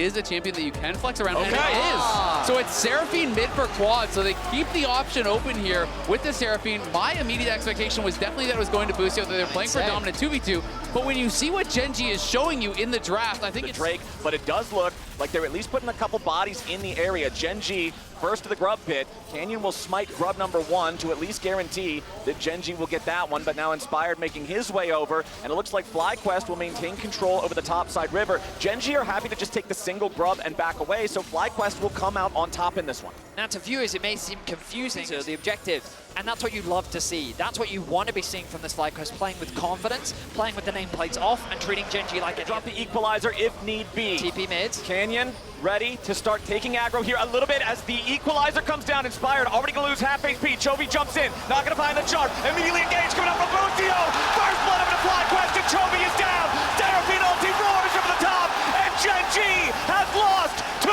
is a champion that you can flex around, and it Okay. is. So it's Seraphine mid for quad, so they keep the option open here with the Seraphine. My immediate expectation was definitely that it was going to Busio, that they're playing for dominant 2v2, but when you see what Gen.G is showing you in the draft, I think it's Drake, but it does look like they're at least putting a couple bodies in the area. Gen.G first to the grub pit. Canyon will smite grub number 1 to at least guarantee that Gen.G will get that one, but now Inspired making his way over, and it looks like FlyQuest will maintain control over the topside river. Gen.G are happy to just take the single grub and back away, so FlyQuest will come out on top in this one. Now to viewers, it may seem confusing to the objective, and that's what you love to see. That's what you want to be seeing from this FlyQuest, playing with confidence, playing with the nameplates off, and treating Gen.G like a drop the equalizer if need be. TP mid. Canyon ready to start taking aggro here a little bit as the equalizer comes down. Inspired already gonna lose half HP. Chovy jumps in, not gonna find the charm. Immediately engaged, coming up from Busio. First blood of the FlyQuest, and Chovy is down. Seraphine ulti roars over the top, and Gen.G has lost 2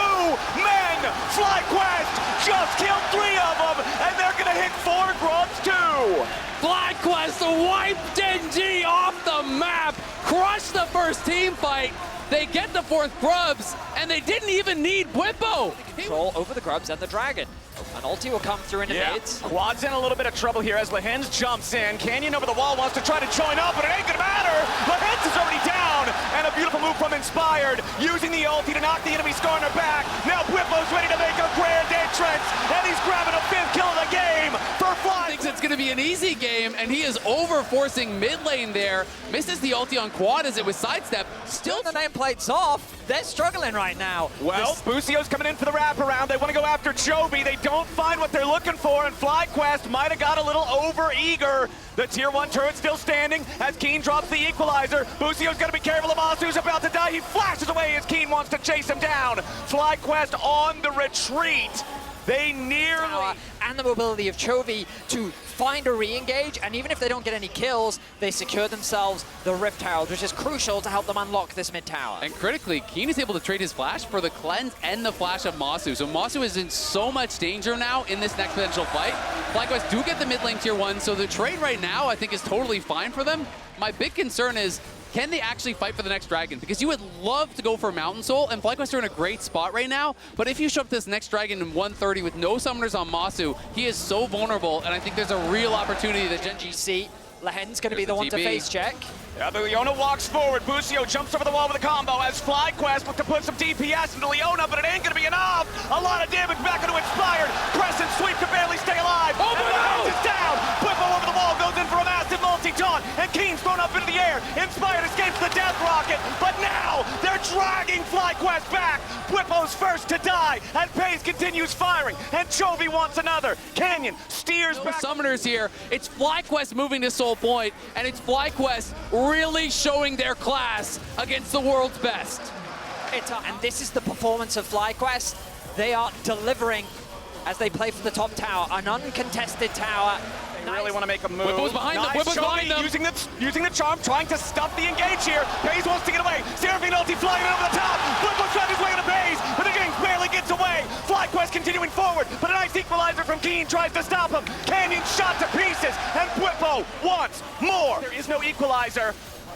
men. FlyQuest just killed 3 of them, and they're gonna hit 4 grubs too. FlyQuest wipe Gen.G off the map, crush the first team fight. They get the 4th grubs, and they didn't even need Whippo. Control over the grubs and the dragon. An ulti will come through into mids. Quad's in a little bit of trouble here as Lehens jumps in. Canyon over the wall wants to try to join up, but it ain't gonna matter. Lehens is already down, and a beautiful move from Inspired, using the ulti to knock the enemy Skarner back. Now Whippo's ready to make a grand entrance, and he's grabbing a 5th kill of the game for Fly. Thinks it's gonna be an easy game, and he is over-forcing mid lane there. Misses the ulti on Quad as it was sidestep. Still the nameplates off. They're struggling right now. Well, Busio's coming in for the wraparound. They want to go after Chovy. They don't find what they're looking for, and FlyQuest might have got a little over-eager. The tier 1 turret still standing as Keen drops the equalizer. Busio's got to be careful. Amasu's about to die. He flashes away as Keen wants to chase him down. FlyQuest on the retreat. They nearly... And the mobility of Chovy to find a re-engage, and even if they don't get any kills, they secure themselves the Rift Herald, which is crucial to help them unlock this mid tower. And critically, Keen is able to trade his flash for the cleanse and the flash of Masu. So Masu is in so much danger now in this next potential fight. FlyQuest do get the mid lane tier 1, so the trade right now I think is totally fine for them. My big concern is, can they actually fight for the next dragon? Because you would love to go for Mountain Soul, and FlyQuest are in a great spot right now, but if you show up this next dragon in 130 with no summoners on Masu, he is so vulnerable, and I think there's a real opportunity that Gen.G see. Lehen's going to be the one to face check. Yeah, but Leona walks forward. Busio jumps over the wall with a combo as FlyQuest look to put some DPS into Leona, but it ain't going to be enough. A lot of damage back into Inspired. Crescent sweep to barely stay alive. Oh, and no! is down. Whippo over the wall goes in for a massive multi-taunt, and Keen's thrown up into the air. Inspired escapes the death rocket, but now they're dragging FlyQuest back. Whippo's first to die, and Pace continues firing, and Chovy wants another. Canyon steers back. Summoners here. It's FlyQuest moving to Soul Point, and it's FlyQuest really showing their class against the world's best. And this is the performance of FlyQuest. They are delivering as they play for the top tower, an uncontested tower. They really want to make a move. Whipple's behind them. Whipple's behind them. Using the charm, trying to stuff the engage here. Baze wants to get away. Seraphine ulti flying over the top. Whipple's trying his way into Baze, but the game barely gets away. FlyQuest continuing forward, but a nice equalizer from Keen tries to stop him. Canyon shot to pieces, and Whippo wants more. There is no equalizer.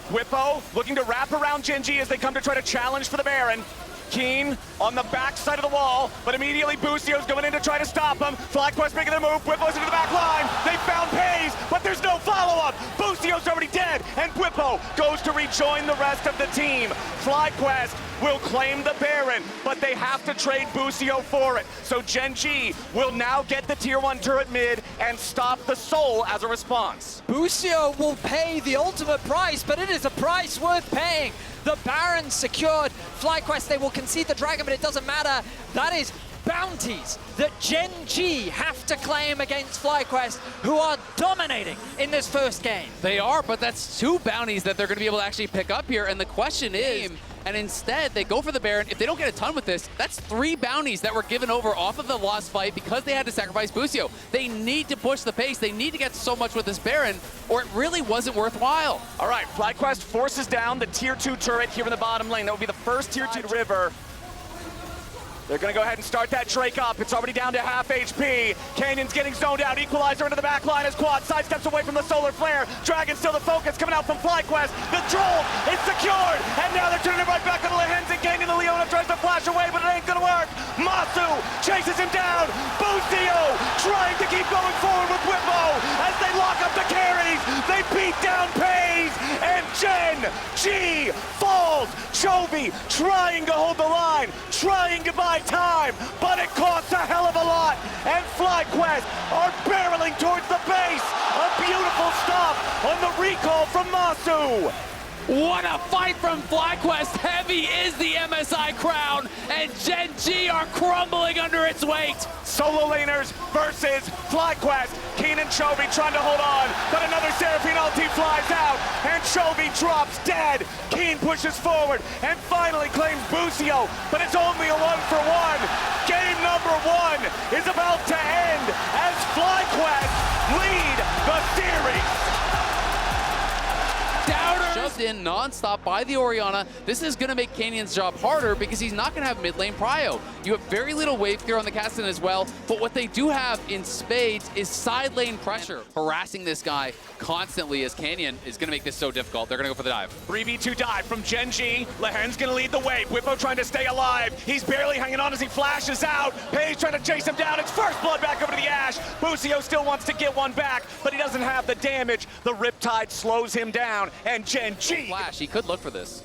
Whippo looking to wrap around Gen.G as they come to try to challenge for the Baron. Keen on the back side of the wall, but immediately Busio's going in to try to stop him. FlyQuest making their move. Whippo's into the back line. They found Paze, but there's no follow-up. Busio's already dead, and Whippo goes to rejoin the rest of the team. FlyQuest will claim the Baron, but they have to trade Busio for it. So Gen.G will now get the tier 1 turret mid and stop the Soul as a response. Busio will pay the ultimate price, but it is a price worth paying. The Baron secured. FlyQuest, they will concede the dragon, but it doesn't matter. That is bounties that Gen.G have to claim against FlyQuest, who are dominating in this first game. They are, but that's 2 bounties that they're going to be able to actually pick up here, and the question is, and instead they go for the Baron. If they don't get a ton with this, that's 3 bounties that were given over off of the lost fight because they had to sacrifice Busio. They need to push the pace. They need to get so much with this Baron, or it really wasn't worthwhile. All right, FlyQuest forces down the tier 2 turret here in the bottom lane. That would be the first tier 2 river. They're going to go ahead and start that Drake up. It's already down to half HP. Canyon's getting zoned out. Equalizer into the back line as Quad sidesteps away from the solar flare. Dragon still the focus coming out from FlyQuest. The troll is secured, and now they're turning it right back on the Lehens and Canyon. The Leona tries to flash away. chases him down. Busio trying to keep going forward with Whippo as they lock up the carries. They beat down Pays, and Gen.G falls. Chovy trying to hold the line, trying to buy time, but it costs a hell of a lot. And FlyQuest are barreling towards the base. A beautiful stop on the recall from Masu. What a fight from FlyQuest. Heavy is the MSI crown, and Gen.G are crumbling under its weight. Solo laners versus FlyQuest. Keen and Chovy trying to hold on, but another Seraphine ulti flies out, and Chovy drops dead. Keen pushes forward and finally claims Busio, but it's only a 1-for-1. Game number 1 is about to end as FlyQuest lead the series. Shoved in non-stop by the Orianna. This is going to make Canyon's job harder because he's not going to have mid lane prio. You have very little wave clear on the Castan as well, but what they do have in spades is side lane pressure, harassing this guy constantly as Canyon is going to make this so difficult. They're going to go for the dive. 3v2 dive from Gen.G. Lehen's going to lead the way. Whippo trying to stay alive. He's barely hanging on as he flashes out. Pays trying to chase him down. It's first blood back over to the Ashe. Busio still wants to get one back, but he doesn't have the damage. The Riptide slows him down, and Gen.G. Flash, he could look for this.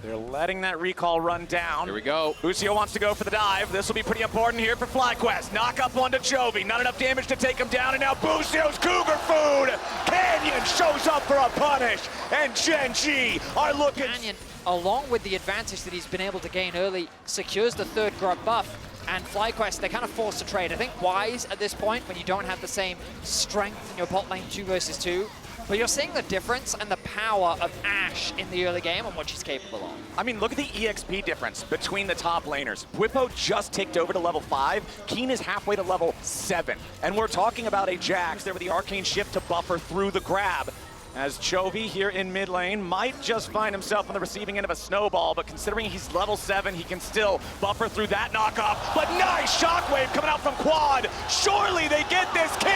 They're letting that recall run down. Here we go. Busio wants to go for the dive. This will be pretty important here for FlyQuest. Knock up onto Chovy. Not enough damage to take him down, and now Busio's cougar food. Canyon shows up for a punish, and Gen.G are looking. Canyon, along with the advantage that he's been able to gain early, secures the third grub buff. And FlyQuest, they're kind of forced to trade. I think wise at this point when you don't have the same strength in your bot lane 2 versus 2. But you're seeing the difference and the power of Ashe in the early game and what she's capable of. I mean, look at the EXP difference between the top laners. Whippo just ticked over to level 5. Keen is halfway to level 7. And we're talking about a Jax there with the arcane shift to buffer through the grab. As Chovy here in mid lane might just find himself on the receiving end of a snowball, but considering he's level 7, he can still buffer through that knockoff. But nice shockwave coming out from Quad. Surely they get this kill.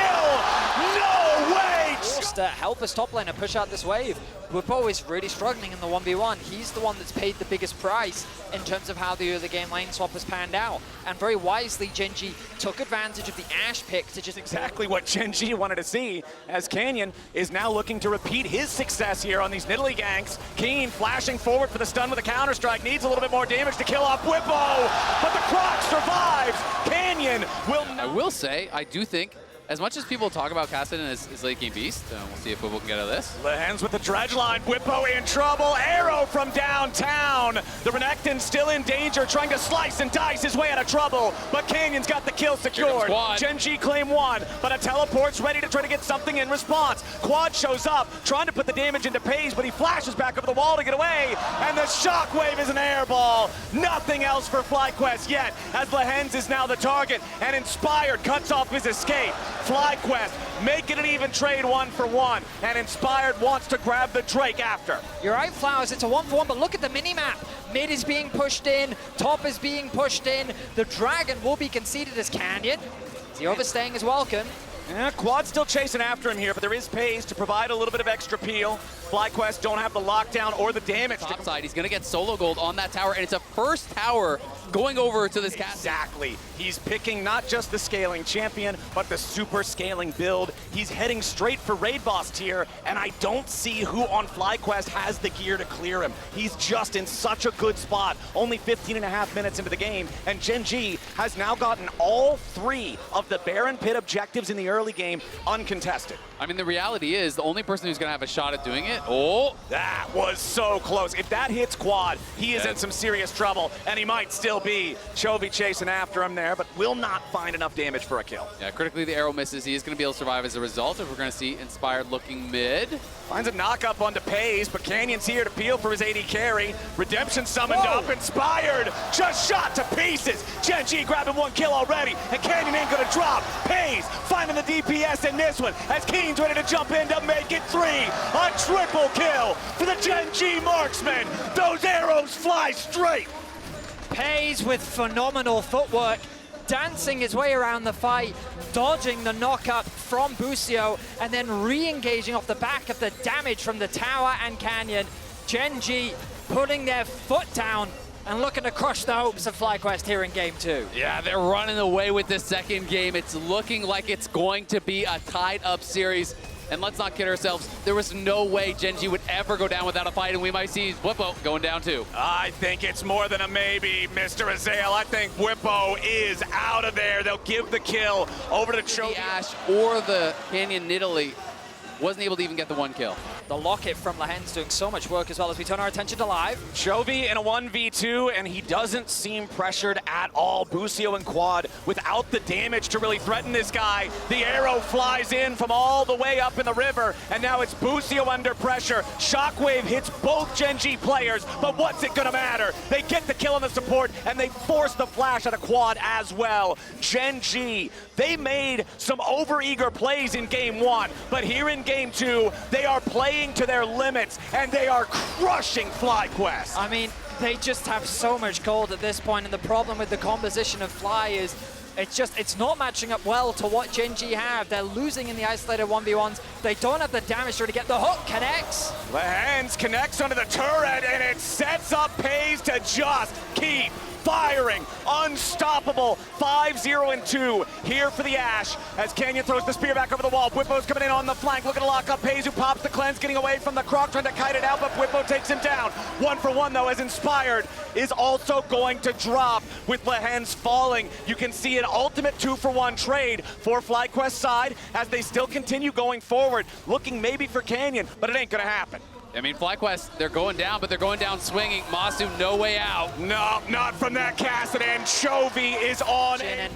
No way. Forced to help his top laner push out this wave. Whippo is really struggling in the 1v1. He's the one that's paid the biggest price in terms of how the early game lane swap has panned out. And very wisely, Gen.G took advantage of the Ashe pick to just exactly what Gen.G wanted to see, as Canyon is now looking to repeat his success here on these Nidalee ganks. Keen flashing forward for the stun with a counter-strike, needs a little bit more damage to kill off Whippo, but the Croc survives. Canyon will not. I will say, I do think, as much as people talk about Castan as late game beast, we'll see if Whippo can get out of this. Lehen's with the dredge line. Whippo in trouble. Arrow from downtown. The Renekton's still in danger, trying to slice and dice his way out of trouble. But Canyon's got the kill secured. Gen.G claim 1, but a teleport's ready to try to get something in response. Quad shows up, trying to put the damage into Pays, but he flashes back over the wall to get away. And the shockwave is an airball. Nothing else for FlyQuest yet, as Lehen's is now the target, and Inspired cuts off his escape. FlyQuest making an even trade 1-for-1, and Inspired wants to grab the Drake after. You're right, Flowers, it's a 1-for-1, but look at the mini-map. Mid is being pushed in, top is being pushed in, the Dragon will be conceded as Canyon. The overstaying is welcome. Yeah, Quad's still chasing after him here, but there is Pays to provide a little bit of extra peel. FlyQuest don't have the lockdown or the damage. Top side, he's going to get solo gold on that tower, and it's a first tower going over to this cat. Exactly. He's picking not just the scaling champion, but the super scaling build. He's heading straight for raid boss tier, and I don't see who on FlyQuest has the gear to clear him. He's just in such a good spot. Only 15.5 minutes into the game, and Gen.G has now gotten all 3 of the Baron Pit objectives in the early game uncontested. I mean, the reality is the only person who's going to have a shot at doing it, that was so close. If that hits Quad, he is in some serious trouble, and he might still be. Chovy chasing after him there, but will not find enough damage for a kill. Yeah, critically the arrow misses. He is going to be able to survive as a result, if we're going to see Inspired looking mid. Finds a knock-up onto Pays, but Canyon's here to peel for his AD carry. Redemption summoned up, Inspired just shot to pieces. Gen.G grabbing 1 kill already, and Canyon ain't gonna drop. Pays finding the DPS in this one, as Keen's ready to jump in to make it 3. A triple kill for the Gen.G marksman. Those arrows fly straight. Pays with phenomenal footwork, dancing his way around the fight, dodging the knock-up from Busio, and then re-engaging off the back of the damage from the tower and Canyon. Gen.G putting their foot down and looking to crush the hopes of FlyQuest here in game 2. Yeah, they're running away with this second game. It's looking like it's going to be a tied-up series. And let's not kid ourselves, there was no way Gen.G would ever go down without a fight, and we might see Whippo going down too. I think it's more than a maybe, Mr. Azael. I think Whippo is out of there. They'll give the kill over to Chovy. The Ash or the Canyon Nidalee wasn't able to even get the one kill. The Locket from Lahen's doing so much work as well as we turn our attention to Live. Chovy in a 1v2, and he doesn't seem pressured at all. Busio and Quad without the damage to really threaten this guy. The arrow flies in from all the way up in the river, and now it's Busio under pressure. Shockwave hits both Gen.G players, but what's it gonna matter? They get the kill on the support, and they force the flash out of Quad as well. Gen.G, they made some overeager plays in game 1, but here in game 2, they are playing to their limits, and they are crushing FlyQuest. I mean, they just have so much gold at this point, and the problem with the composition of Fly is it's not matching up well to what Gen.G have. They're losing in the isolated 1v1s. They don't have the damage to get the hook. Connects. Lahen's connects onto the turret, and it sets up Pays to just keep firing. Unstoppable. 5-0-2 here for the Ash as Canyon throws the spear back over the wall. Whippo's coming in on the flank, looking to lock up Pays, who pops the cleanse, getting away from the Croc, trying to kite it out, but Whippo takes him down. 1-for-1 though, as Inspired is also going to drop with Lahen's falling. You can see an ultimate 2-for-1 trade for FlyQuest side as they still continue going forward, looking maybe for Canyon, but it ain't gonna happen. I mean, FlyQuest, they're going down, but they're going down swinging. Masu, no way out. No, not from that Kassadin. Chovy is on it.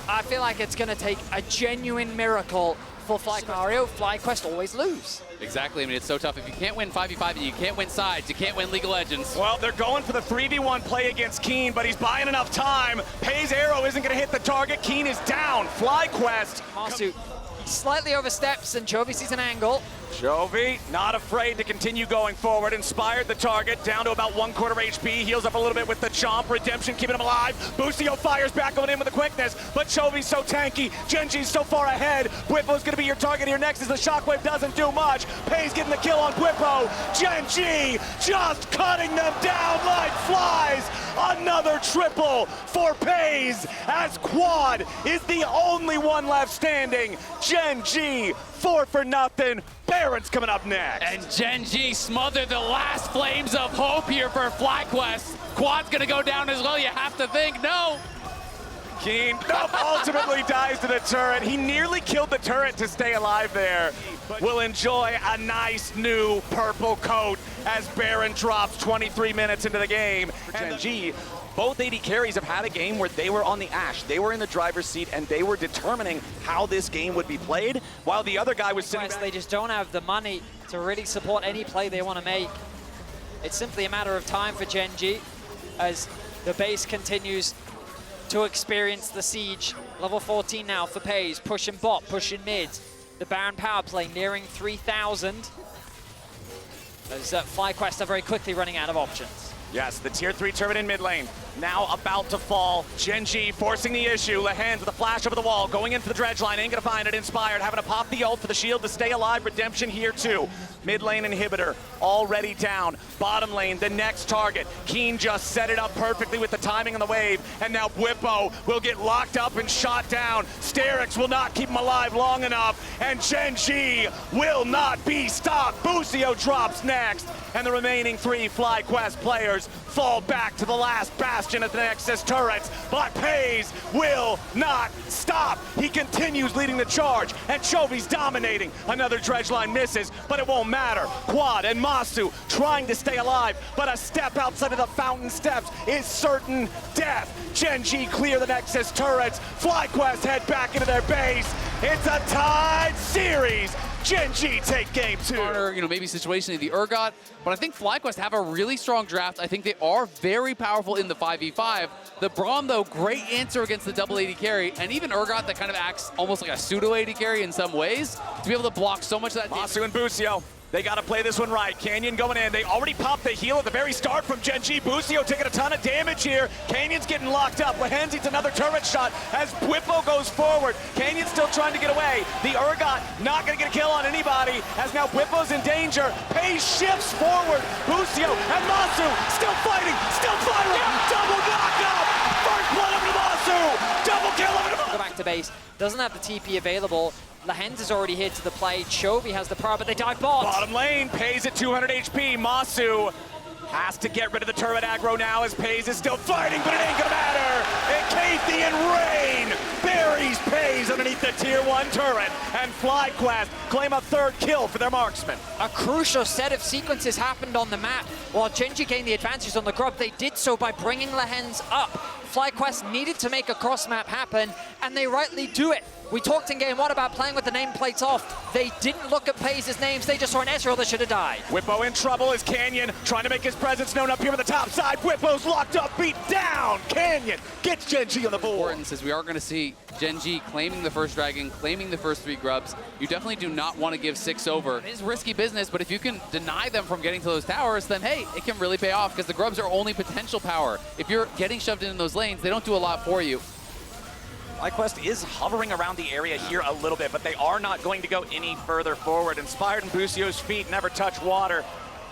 I feel like it's going to take a genuine miracle for FlyQuest. FlyQuest always lose. Exactly. I mean, it's so tough. If you can't win 5v5 and you can't win sides, you can't win League of Legends. Well, they're going for the 3v1 play against Keen, but he's buying enough time. Pays arrow isn't going to hit the target. Keen is down. FlyQuest. Masu slightly oversteps, and Chovy sees an angle. Chovy not afraid to continue going forward. Inspired the target down to about 1/4 HP. Heals up a little bit with the chomp. Redemption keeping him alive. Busio fires back going in with the quickness, but Chovy's so tanky. Gen.G's so far ahead. Whippo's gonna be your target here next as the Shockwave doesn't do much. Pays getting the kill on Whippo. Gen.G just cutting them down like flies. Another triple for Pays as Quad is the only one left standing. Gen.G 4-for-0. Baron's coming up next. And Gen.G smothered the last flames of hope here for FlyQuest. Quad's gonna go down as well, you have to think. No. Keen ultimately dies to the turret. He nearly killed the turret to stay alive there. Will enjoy a nice new purple coat as Baron drops 23 minutes into the game. Gen.G, both AD carries have had a game where they were on the Ash. They were in the driver's seat, and they were determining how this game would be played, while the other guy was sitting back. They just don't have the money to really support any play they want to make. It's simply a matter of time for Gen.G as the base continues to experience the siege. Level 14 now for Pays, pushing bot, pushing mid. The Baron power play nearing 3,000. As FlyQuest are very quickly running out of options. Yes, the tier 3 turret in mid lane, now about to fall. Gen.G forcing the issue. Lahen with a flash over the wall, going in for the dredge line, ain't gonna find it. Inspired, having to pop the ult for the shield to stay alive. Redemption here too. Mid lane inhibitor already down. Bottom lane, the next target. Keen just set it up perfectly with the timing on the wave, and now Whippo will get locked up and shot down. Sterix will not keep him alive long enough, and Gen.G will not be stopped. Busio drops next, and the remaining 3 FlyQuest players fall back to the last bastion of the Nexus turrets, but Pays will not stop. He continues leading the charge, and Chovy's dominating. Another dredge line misses, but it won't matter. Quad and Masu trying to stay alive, but a step outside of the fountain steps is certain death. Gen.G clear the Nexus turrets. FlyQuest head back into their base. It's a tied series. Gen.G take game 2. Harder, maybe situationally the Urgot, but I think FlyQuest have a really strong draft. I think they are very powerful in the 5v5. The Braum, though, great answer against the double AD carry, and even Urgot that kind of acts almost like a pseudo AD carry in some ways, to be able to block so much of that. Masu and Busio They got to play this one right. Canyon going in. They already popped the heal at the very start from Gen.G. Busio taking a ton of damage here. Canyon's getting locked up. Lahenz eats another turret shot as Bwipo goes forward. Canyon's still trying to get away. The Urgot not going to get a kill on anybody as now Bwipo's in danger. Pace shifts forward. Busio and Masu still fighting, still firing. Double knockup. First blood over to Masu. Double kill over to Masu. Go back to base. Doesn't have the TP available. Lahenz is already here to the play. Chovy has the power, but they dive bot. Bottom lane, Pays at 200 HP. Masu has to get rid of the turret aggro now as Pays is still fighting, but it ain't gonna matter. And Kathian Rain buries Pays underneath the tier 1 turret, and FlyQuest claim a 3rd kill for their marksman. A crucial set of sequences happened on the map. While Gen.G gained the advantage on the grub, they did so by bringing Lahenz up. FlyQuest needed to make a cross map happen, and they rightly do it. We talked in game 1 about playing with the nameplates off. They didn't look at Pays' names, they just saw an Ezreal that should have died. Bwipo in trouble as Canyon trying to make his presence known up here on the top side. Bwipo's locked up, beat down. Canyon gets Gen.G on the board. Importance is we are going to see Gen.G claiming the first dragon, claiming the first 3 grubs. You definitely do not want to give 6 over. It is risky business, but if you can deny them from getting to those towers, then hey, it can really pay off because the grubs are only potential power. If you're getting shoved in those lanes, they don't do a lot for you. FlyQuest is hovering around the area here a little bit, but they are not going to go any further forward. Inspired and Busio's feet never touch water.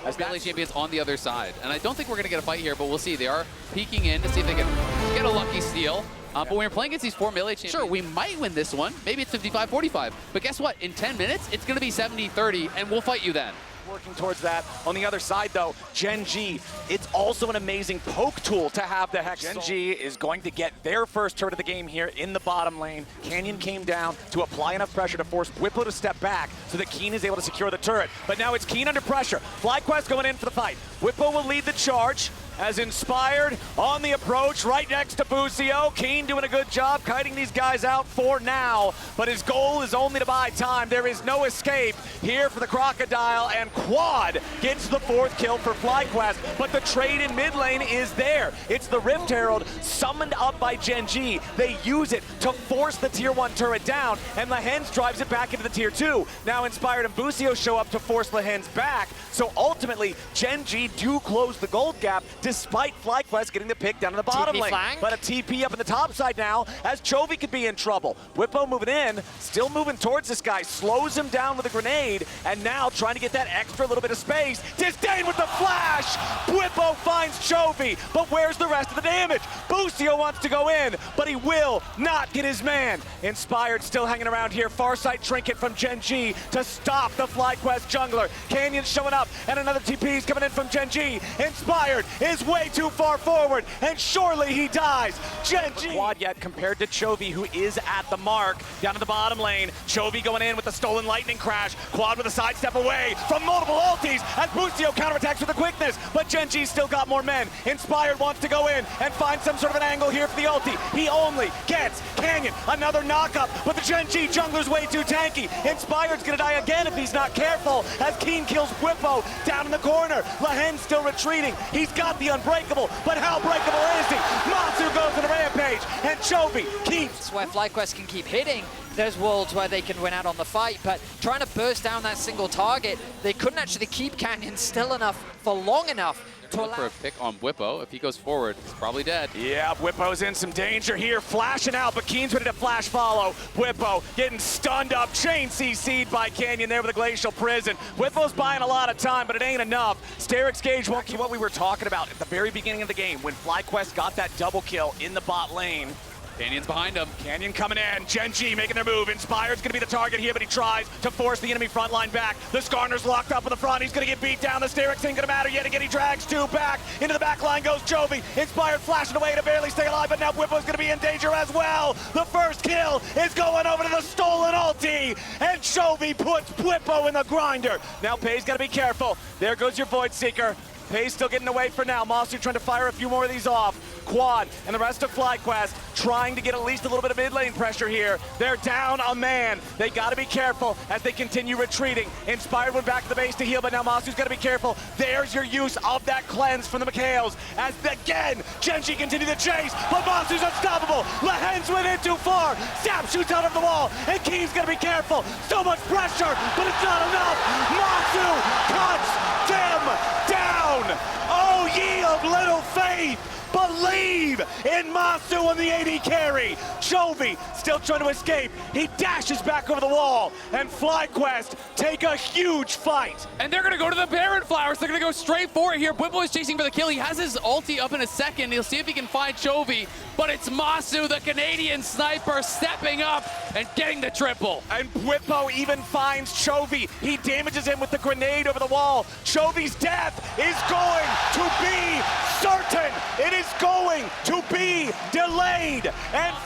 As melee champions on the other side. And I don't think we're going to get a fight here, but we'll see. They are peeking in to see if they can get a lucky steal. But when we're playing against these 4 melee champions, sure, we might win this one. Maybe it's 55-45. But guess what? In 10 minutes, it's going to be 70-30, and we'll fight you then. Working towards that. On the other side, though, Gen.G, it's also an amazing poke tool to have the Hex. Gen.G is going to get their first turret of the game here in the bottom lane. Canyon came down to apply enough pressure to force Bwipo to step back so that Keen is able to secure the turret. But now it's Keen under pressure. FlyQuest going in for the fight. Bwipo will lead the charge as Inspired on the approach right next to Busio. Keen doing a good job kiting these guys out for now, but his goal is only to buy time. There is no escape here for the Crocodile, and Quad gets the 4th kill for FlyQuest, but the trade in mid lane is there. It's the Rift Herald summoned up by Gen.G. They use it to force the tier 1 turret down, and Lahenz drives it back into the tier 2. Now Inspired and Busio show up to force Lahenz back, so ultimately Gen.G do close the gold gap despite FlyQuest getting the pick down to the bottom TP lane. flank. But a TP up in the top side now as Chovy could be in trouble. Bwipo moving in, still moving towards this guy, slows him down with a grenade, and now trying to get that extra little bit of space. Disdain with the flash! Bwipo finds Chovy, but where's the rest of the damage? Busio wants to go in, but he will not get his man. Inspired still hanging around here. Farsight trinket from Gen.G to stop the FlyQuest jungler. Canyon showing up, and another TP is coming in from Gen.G. Inspired is way too far forward, and surely he dies. Gen.G Quad yet compared to Chovy, who is at the mark. Down to the bottom lane, Chovy going in with the stolen lightning crash. Quad with a sidestep away from multiple ultis as Busio counterattacks with the quickness, but Gen.G still got more men. Inspired wants to go in and find some sort of an angle here for the ulti. He only gets Canyon. Another knockup, but the Gen.G jungler's way too tanky. Inspired's gonna die again if he's not careful as Keen kills Bwipo down in the corner. Lahenz still retreating. He's got the unbreakable, but how breakable is he? Matsu goes on a rampage, and Chovy keeps. That's where FlyQuest can keep hitting. There's worlds where they can win out on the fight, but trying to burst down that single target, they couldn't actually keep Canyon still enough for long enough to allow for a pick on Bwipo. If he goes forward, he's probably dead. Yeah, Bwipo's in some danger here, flashing out, but Keen's ready to flash follow. Bwipo getting stunned up, chain CC'd by Canyon there with a Glacial Prison. Bwipo's buying a lot of time, but it ain't enough. Sterix Gage won't keep what we were talking about at the very beginning of the game when FlyQuest got that double kill in the bot lane. Canyon's behind him. Canyon coming in. Gen.G making their move. Inspired's going to be the target here, but he tries to force the enemy front line back. The Skarner's locked up in the front. He's going to get beat down. The Sterix ain't going to matter yet again. He drags 2 back. Into the back line goes Chovy. Inspired flashing away to barely stay alive, but now Bwipo's going to be in danger as well. The first kill is going over to the stolen ulti, and Chovy puts Bwipo in the grinder. Now Pay's got to be careful. There goes your Void Seeker. Pace still getting away for now. Masu trying to fire a few more of these off. Quad and the rest of FlyQuest trying to get at least a little bit of mid lane pressure here. They're down a man. They got to be careful as they continue retreating. Inspired went back to the base to heal, but now Masu's got to be careful. There's your use of that cleanse from the Mikhails. As again, Gen.G continue the chase, but Masu's unstoppable. Lehens went in too far. Sap shoots out of the wall, and Key's got to be careful. So much pressure, but it's not enough. Masu cuts them down. Oh, ye of little faith. Believe in Masu and the AD carry. Chovy still trying to escape. He dashes back over the wall, and FlyQuest take a huge fight. And they're going to go to the Baron Flowers. They're going to go straight for it here. Bwipo is chasing for the kill. He has his ulti up in a second. He'll see if he can find Chovy, but it's Masu, the Canadian sniper, stepping up and getting the triple. And Bwipo even finds Chovy. He damages him with the grenade over the wall. Chovy's death is going to be certain. It is going to be delayed. And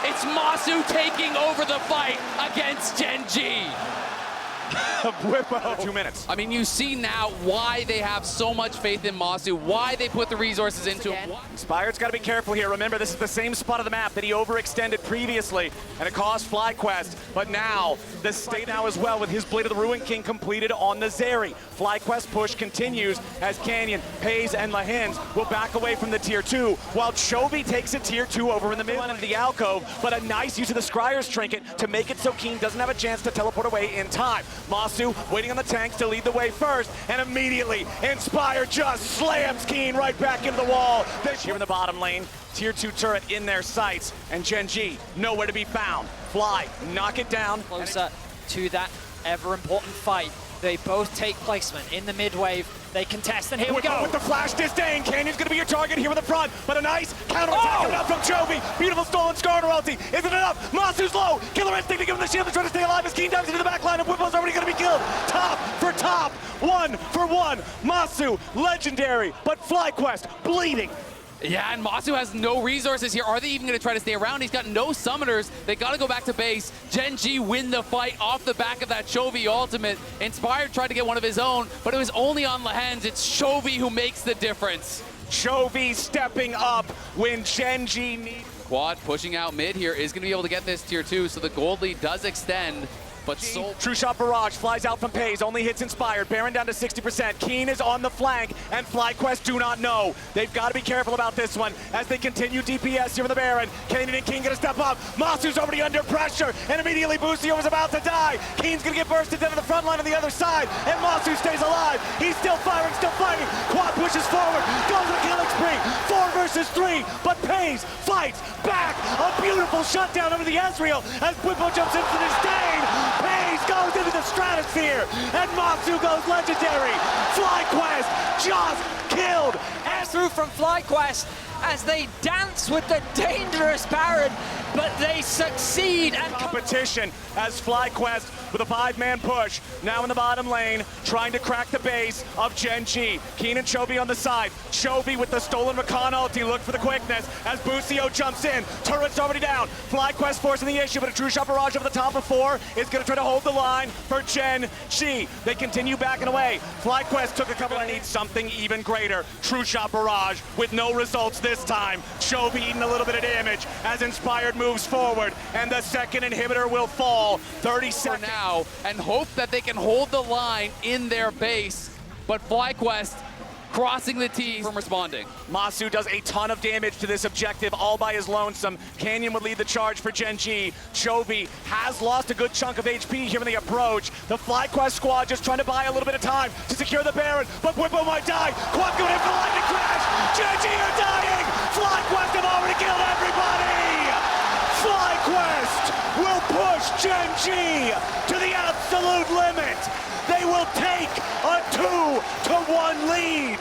it's Masu taking over the fight against Gen.G. Bwipo. 2 minutes. I mean, you see now why they have so much faith in Masu, why they put the resources into him. Inspired's got to be careful here. Remember, this is the same spot of the map that he overextended previously, and it cost FlyQuest. But now, the state now as well with his Blade of the Ruin King completed on the Zeri. FlyQuest push continues as Canyon, Pays, and Lehens will back away from the tier 2, while Chovy takes a tier 2 over in the middle into the alcove, but a nice use of the Scryer's Trinket to make it so Keen doesn't have a chance to teleport away in time. Masu waiting on the tanks to lead the way first, and immediately Inspire just slams Keen right back into the wall. This here in the bottom lane, tier 2 turret in their sights, and Gen.G nowhere to be found. Fly, knock it down. Closer to that ever important fight. They both take placement in the mid wave. They contest, and here we go. With the flash disdain, Canyon's gonna be your target here in the front, but a nice counter-attack coming out from Chovy. Beautiful stolen Skarner ulti. Isn't enough? Masu's low. Killer Instinct to give him the shield to try to stay alive as Keen dives into the back line, and Bwipo's already gonna be killed. Top for top, 1 for 1. Masu, legendary, but FlyQuest bleeding. Yeah, and Masu has no resources here. Are they even going to try to stay around? He's got no summoners. They got to go back to base. Gen.G win the fight off the back of that Chovy ultimate. Inspired tried to get one of his own, but it was only on Lehens. It's Chovy who makes the difference. Chovy stepping up when Gen.G needs. Quad pushing out mid here is going to be able to get this tier 2, so the gold lead does extend. But True Shot Barrage flies out from Pays, only hits Inspired. Baron down to 60%. Keen is on the flank, and FlyQuest do not know. They've got to be careful about this one as they continue DPS here with the Baron. Kanan and King gonna step up. Masu's already under pressure, and immediately Busio is about to die. Keen's gonna get bursted down to the front line on the other side, and Masu stays alive. He's still firing, still fighting. Quad pushes forward, goes on a killing spree. 4 versus 3, but Pays fights back. A beautiful shutdown over the Ezreal as Bwipo jumps into the disdain. Pays goes into the stratosphere, and Masu goes legendary. FlyQuest just killed. Through from FlyQuest as they dance with the dangerous Baron, but they succeed. And competition as FlyQuest with a 5-man push, now in the bottom lane, trying to crack the base of Gen.G. Keen and Chovy on the side. Chovy with the stolen Rakan ulti, look for the quickness as Busio jumps in. Turret's already down. FlyQuest forcing the issue, but a True Shot Barrage over the top of 4 is going to try to hold the line for Gen.G. They continue backing away. FlyQuest took a couple and needs something even greater. True Shot Barrage with no results this time. Chovy eating a little bit of damage as Inspired moves forward, and the second inhibitor will fall. 30 seconds now, and hope that they can hold the line in their base, but FlyQuest crossing the T from responding. Masu does a ton of damage to this objective all by his lonesome. Canyon would lead the charge for Gen.G. Chovy has lost a good chunk of HP here in the approach. The FlyQuest squad just trying to buy a little bit of time to secure the Baron, but Bwipo might die. Quad going in for the lightning crash. Gen.G are dying. FlyQuest have already killed everybody. FlyQuest will push Gen.G to the absolute limit. They will take a 2-1 lead.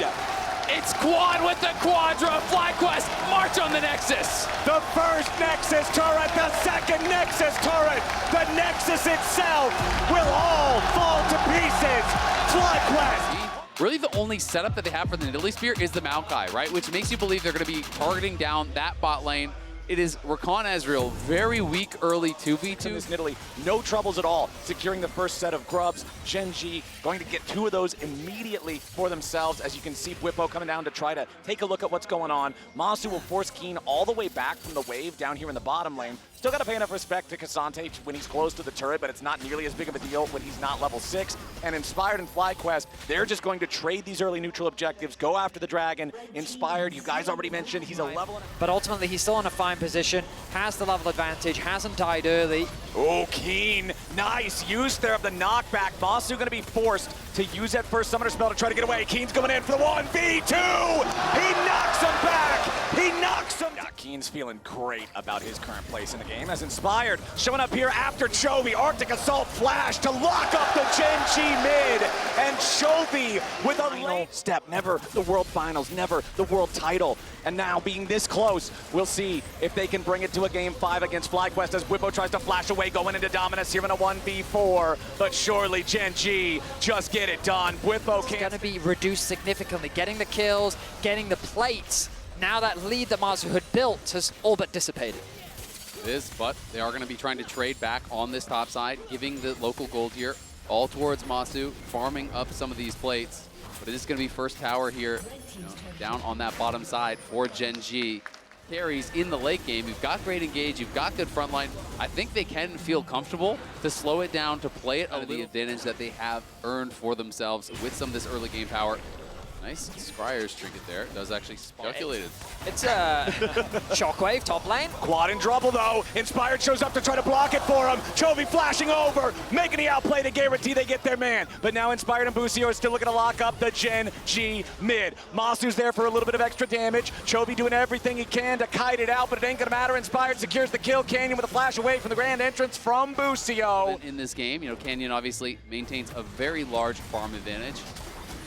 It's Quad with the Quadra. FlyQuest march on the Nexus. The first Nexus turret, the second Nexus turret, the Nexus itself will all fall to pieces. FlyQuest. Really the only setup that they have for the Nidalee Spear is the Maokai, right? Which makes you believe they're going to be targeting down that bot lane. It is Rakan Ezreal, very weak early 2v2. In Italy, no troubles at all securing the first set of grubs. Gen.G going to get 2 of those immediately for themselves. As you can see, Bwipo coming down to try to take a look at what's going on. Masu will force Keen all the way back from the wave down here in the bottom lane. Still got to pay enough respect to KazaLoLLCShighlights when he's close to the turret, but it's not nearly as big of a deal when he's not level 6. And Inspired and FlyQuest, they're just going to trade these early neutral objectives, go after the dragon. Inspired, you guys already mentioned, he's a level. But ultimately, he's still in a fine position, has the level advantage, hasn't died early. Oh, Keen, nice use there of the knockback. Masu going to be forced to use that first summoner spell to try to get away. Keen's going in for the 1v2. He knocks him back. He knocks him. Yeah, Keen's feeling great about his current place in the game as Inspired showing up here after Chovy. Arctic Assault flash to lock up the Gen.G mid. And Chovy with a final step. Never the World Finals, never the World title. And now being this close, we'll see if they can bring it to a Game 5 against FlyQuest as Bwipo tries to flash away, going into dominance here in a 1v4. But surely Gen.G just get it done. Bwipo can't. It's going to be reduced significantly. Getting the kills, getting the plates. Now that lead that Masu had built has all but dissipated. It is, but they are going to be trying to trade back on this top side, giving the local gold here all towards Masu, farming up some of these plates. But it is going to be first tower here, down on that bottom side for Gen.G. Carries in the late game. You've got great engage, you've got good front line. I think they can feel comfortable to slow it down, to play it out of the advantage that they have earned for themselves with some of this early game power. Nice Scryer's trinket there. It does actually calculated. It's a Shockwave top lane. Quad in trouble though. Inspired shows up to try to block it for him. Chovy flashing over, making the outplay to guarantee they get their man. But now Inspired and Busio are still looking to lock up the Gen.G mid. Masu's there for a little bit of extra damage. Chovy doing everything he can to kite it out, but it ain't gonna matter. Inspired secures the kill. Canyon with a flash away from the grand entrance from Busio. In this game, Canyon obviously maintains a very large farm advantage.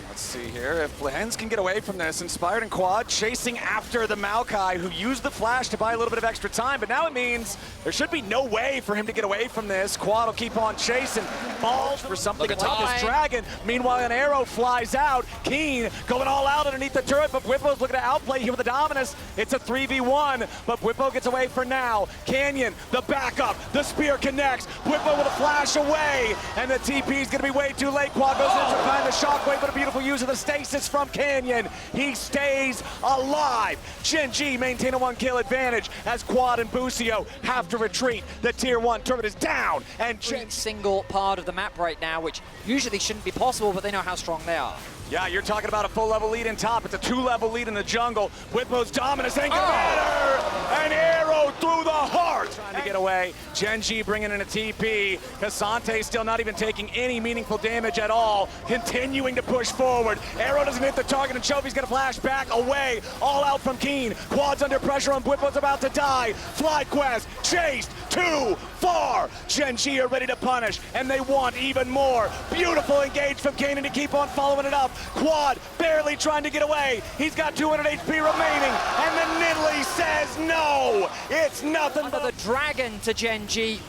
Let's see here if Lehens can get away from this. Inspired and Quad chasing after the Maokai, who used the flash to buy a little bit of extra time, but now it means there should be no way for him to get away from this. Quad will keep on chasing, falls for something like this dragon. Meanwhile, an arrow flies out. Keen going all out underneath the turret, but Bwipo's looking to outplay here with the dominance. It's a 3v1, but Bwipo gets away for now. Canyon, the backup, the spear connects. Bwipo with a flash away, and the TP's gonna be way too late. Quad goes in to find the shockwave, but a beautiful use of the stasis from Canyon. He stays alive. Gen.G maintain a 1-kill advantage as Quad and Busio have to retreat. The tier 1 turret is down, and Single part of the map right now, which usually shouldn't be possible, but they know how strong they are. Yeah, you're talking about a full level lead in top. It's a 2-level lead in the jungle. Bwipo's dominance ain't gonna matter. An arrow through the heart. Trying to get away. Gen.G bringing in a TP. KazaLoLLCShighlights still not even taking any meaningful damage at all. Continuing to push forward. Arrow doesn't hit the target, and Chovy's gonna flash back away. All out from Keen. Quad's under pressure, and Bwipo's about to die. FlyQuest chased too far. Gen.G are ready to punish, and they want even more. Beautiful engage from Kanan to keep on following it up. Quad barely trying to get away. He's got 200 HP remaining, and the Nidalee says no. It's nothing but the dragon to Gen.G.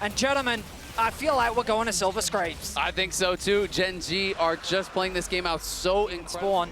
And gentlemen, I feel like we're going to Silver Scrapes. I think so too. Gen.G are just playing this game out so incredible.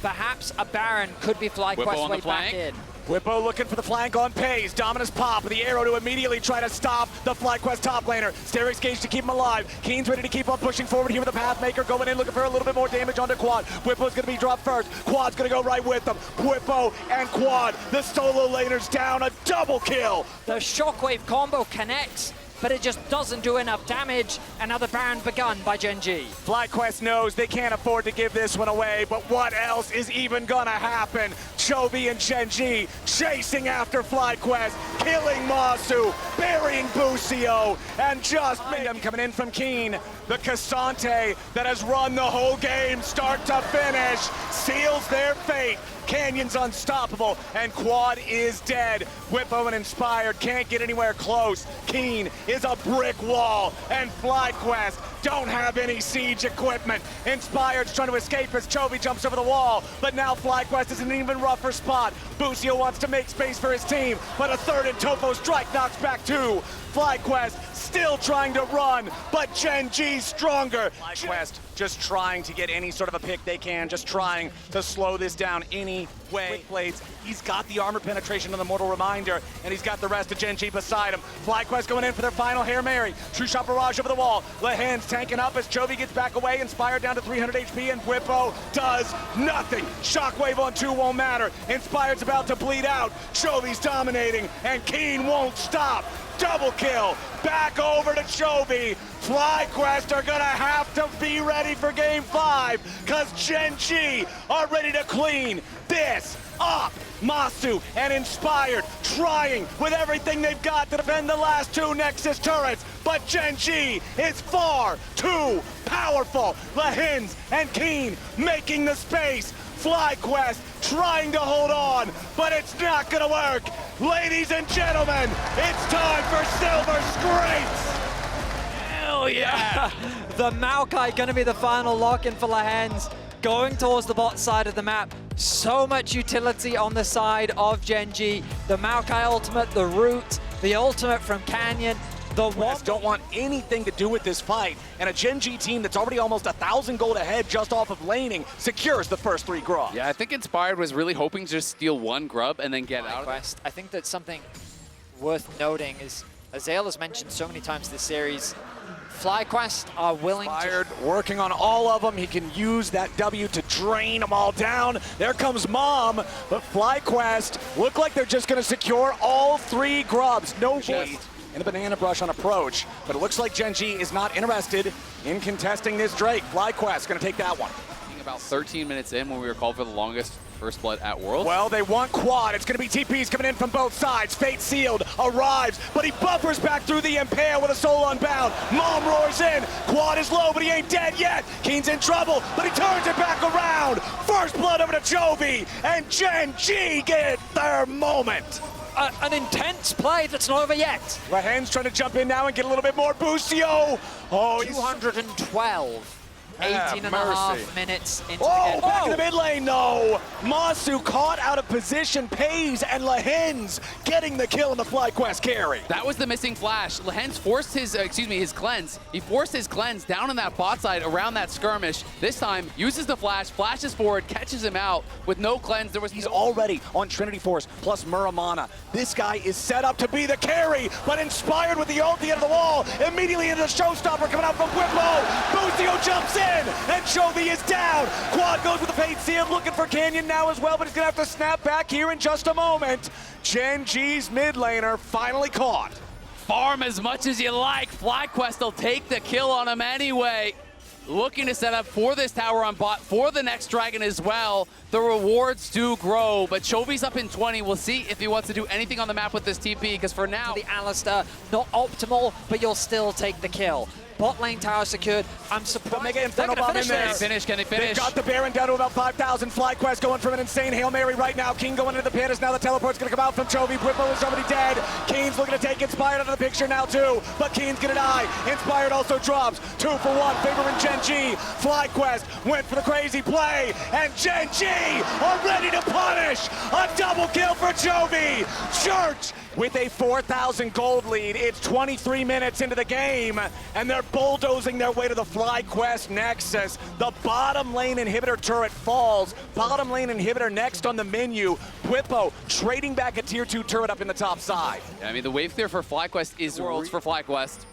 Perhaps a Baron could be FlyQuest way back in. Bwipo looking for the flank on Pays. Dominus pop with the arrow to immediately try to stop the FlyQuest top laner. Sterix Gage to keep him alive. Keen's ready to keep on pushing forward here with the Pathmaker going in, looking for a little bit more damage onto Quad. Bwipo's going to be dropped first. Quad's going to go right with them. Bwipo and Quad, the solo laners down, a double kill. The Shockwave combo connects, but it just doesn't do enough damage. Another Baron begun by Gen.G. FlyQuest knows they can't afford to give this one away, but what else is even gonna happen? Chovy and Gen.G chasing after FlyQuest, killing Masu, burying Busio, and just them coming in from Keen. The Cassante that has run the whole game, start to finish, seals their fate. Canyon's unstoppable, and Quad is dead. Bwipo and Inspired can't get anywhere close. Keen is a brick wall, and FlyQuest don't have any siege equipment. Inspired's trying to escape as Chovy jumps over the wall, but now FlyQuest is in an even rougher spot. Busio wants to make space for his team, but a third and Topo strike knocks back two. FlyQuest still trying to run, but Gen.G stronger. FlyQuest just trying to get any sort of a pick they can, just trying to slow this down any way. Blades, he's got the armor penetration on the Mortal Reminder, and he's got the rest of Gen.G beside him. FlyQuest going in for their final Hail Mary. True Shot Barrage over the wall. Lehen's tanking up as Chovy gets back away, Inspired down to 300 HP, and Whippo does nothing. Shockwave on 2 won't matter. Inspired's about to bleed out. Chovy's dominating, and Keen won't stop. Double kill, back over to Chovy. FlyQuest are gonna have to be ready for game 5, cause Gen.G are ready to clean this up. Masu and Inspired trying with everything they've got to defend the last 2 Nexus turrets, but Gen.G is far too powerful. Lehens and Keen making the space. FlyQuest trying to hold on, but it's not gonna work. Ladies and gentlemen, it's time for Silver Scrapes. Hell yeah! The Maokai gonna be the final lock-in for Lehens, going towards the bot side of the map. So much utility on the side of Gen.G. The Maokai ultimate, the root, the ultimate from Canyon. The West don't want anything to do with this fight, and a Gen.G team that's already almost 1,000 gold ahead just off of laning secures the first 3 grubs. Yeah, I think Inspired was really hoping to just steal 1 grub and then get out of it. I think that something worth noting is, as Ale has mentioned so many times this series, FlyQuest are willing Inspired working on all of them. He can use that W to drain them all down. There comes Mom, but FlyQuest look like they're just going to secure all 3 grubs. No waste in the banana brush on approach, but it looks like Gen.G is not interested in contesting this Drake. FlyQuest going to take that one. About 13 minutes in when we were called for the longest first blood at Worlds. Well, they want quad. It's going to be TPs coming in from both sides. Fate Sealed arrives, but he buffers back through the Impair with a soul unbound. Mom roars in. Quad is low, but he ain't dead yet. Keen's in trouble, but he turns it back around. First blood over to Chovy, and Gen.G get their moment. an intense play that's not over yet. Lehen's trying to jump in now and get a little bit more. Busio. Oh, 212. 18 and a half minutes into the game. Back in the mid lane, though. Masu caught out of position. Pays and Lehen's getting the kill in the FlyQuest carry. That was the missing flash. Lehen's forced his, his cleanse. He forced his cleanse down on that bot side around that skirmish. This time, uses the flash, flashes forward, catches him out with no cleanse. He's already on Trinity Force plus Muramana. This guy is set up to be the carry, but inspired with the ult at the end of the wall. Immediately into the showstopper coming out from Whippo. Busio jumps in. And Chovy is down. Quad goes with the Fate Sealed, looking for Canyon now as well, but he's gonna have to snap back here in just a moment. Gen.G's mid laner finally caught. Farm as much as you like. FlyQuest will take the kill on him anyway. Looking to set up for this tower on bot for the next dragon as well. The rewards do grow, but Chovy's up in 20. We'll see if he wants to do anything on the map with this TP, because for now, the Alistair, not optimal, but you'll still take the kill. Bot lane tower secured. I'm surprised Mega Inferno Bomb in there. Can they finish? They've got the Baron down to about 5,000. FlyQuest going from an insane Hail Mary right now. King going into the pit as now the teleport's going to come out from Chovy. Whippo is already dead. Keen's looking to take Inspired out of the picture now too, but Keen's going to die. Inspired also drops. 2 for 1, favoring Gen.G. FlyQuest went for the crazy play, and Gen.G are ready to punish. A double kill for Chovy. Church with a 4,000 gold lead. It's 23 minutes into the game, and they're bulldozing their way to the FlyQuest Nexus. The bottom lane inhibitor turret falls. Bottom lane inhibitor next on the menu. Whippo trading back a tier 2 turret up in the top side. Yeah, I mean, the wave clear for FlyQuest is Worlds for FlyQuest.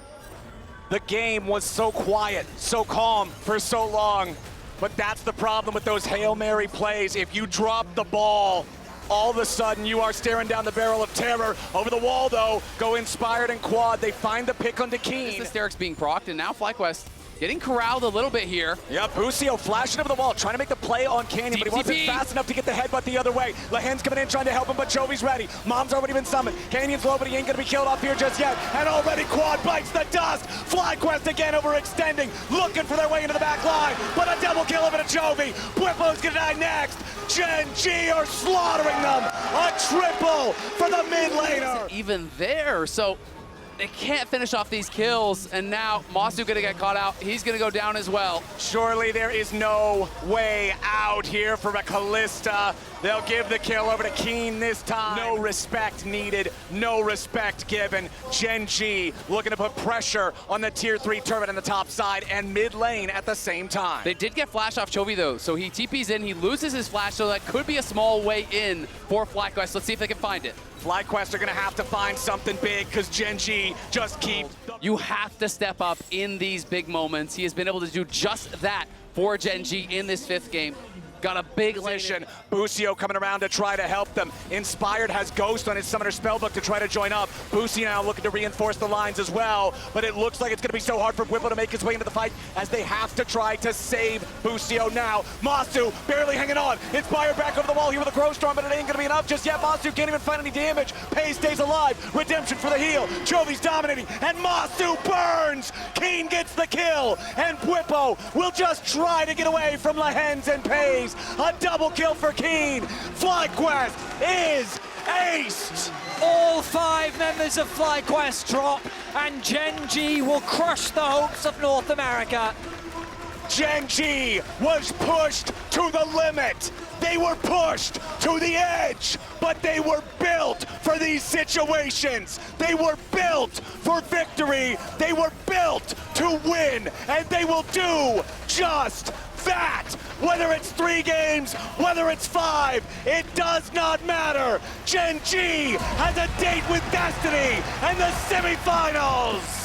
The game was so quiet, so calm for so long, but that's the problem with those Hail Mary plays. If you drop the ball, all of a sudden you are staring down the barrel of terror. Over the wall though, go Inspired and Quad. They find the pick onto Keen. This Derek's being procced, and now FlyQuest getting corralled a little bit here. Yep, Busio flashing over the wall, trying to make the play on Canyon, but he wasn't fast enough to get the headbutt the other way. Lehen's coming in trying to help him, but Chovy's ready. Mom's already been summoned. Canyon's low, but he ain't gonna be killed off here just yet. And already Quad bites the dust. FlyQuest again overextending, looking for their way into the back line, but a double kill over to Chovy. Whippo's gonna die next. Gen.G are slaughtering them. A triple for the mid laner. Even there, so They can't finish off these kills, and now Masu gonna get caught out. He's gonna go down as well. Surely there is no way out here for a Kalista. They'll give the kill over to Keen this time. No respect needed, no respect given. Gen.G looking to put pressure on the tier 3 turret on the top side and mid lane at the same time. They did get flash off Chovy though, so he TPs in, he loses his flash, so that could be a small way in for FlyQuest. Let's see if they can find it. FlyQuest are gonna have to find something big because Gen.G just keep. You have to step up in these big moments. He has been able to do just that for Gen.G in this 5th game. Got a big Position. Busio coming around to try to help them. Inspired has Ghost on his Summoner Spellbook to try to join up. Busio now looking to reinforce the lines as well, but it looks like it's going to be so hard for Whipple to make his way into the fight as they have to try to save Busio now. Masu barely hanging on. Inspired back over the wall here with a Crow Storm, but it ain't going to be enough just yet. Masu can't even find any damage. Pei stays alive. Redemption for the heal. Chovy's dominating, and Masu burns. Keen gets the kill, and Whippo will just try to get away from Lahens and Pei's. A double kill for Keen. FlyQuest is aced. All 5 members of FlyQuest drop, and Gen.G will crush the hopes of North America. Gen.G was pushed to the limit. They were pushed to the edge, but they were built for these situations. They were built for victory. They were built to win, and they will do just that. Whether it's 3 games, whether it's 5, it does not matter. Gen.G has a date with destiny and the semifinals.